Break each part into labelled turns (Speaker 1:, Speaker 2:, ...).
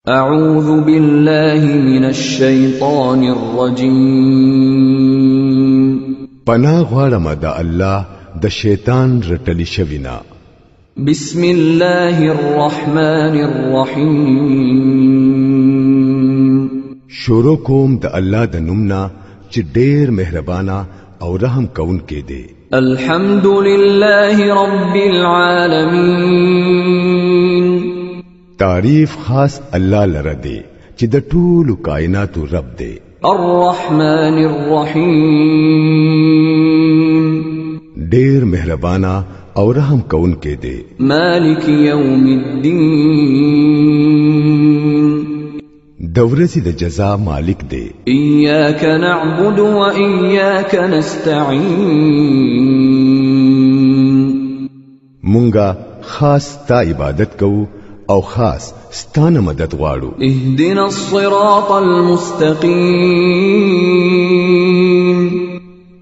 Speaker 1: أعوذ بالله من الشيطان الرجيم
Speaker 2: پناه غواړم د الله د شیطان رټلی شوینا.
Speaker 1: بسم الله الرحمن الرحيم
Speaker 2: شروع کوم د الله د نومنا چې ډېر مهربانا او رحم کون کې دی.
Speaker 1: الحمد لله رب العالمين
Speaker 2: تعریف خاص الله لره دی چې د ټولو کائناتو رب دی.
Speaker 1: الرحمن الرحيم
Speaker 2: ډېر مهربانا او رحم کون کې دی.
Speaker 1: مالك يوم الدين
Speaker 2: د ورځې د جزا مالک دی.
Speaker 1: إياك نعبد وإياك نستعين
Speaker 2: مونږه خاص تا عبادت کوو او خاص ستانه مدد غواړو.
Speaker 1: اهدنا الصراط المستقيم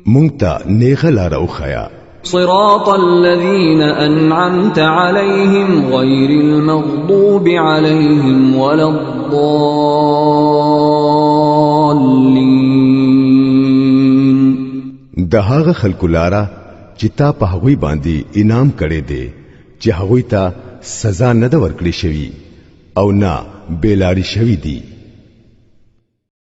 Speaker 2: مونږ ته نیغه لاره وښیه.
Speaker 1: صراط الذين أنعمت عليهم غير المغضوب عليهم ولا الضالين.
Speaker 2: د هغه خلکو لاره چې تا په هغوی باندې انعام کړی دی چې هغوی ته سزا نه ده ورکړې شوی او نه بیلاری شوی دی.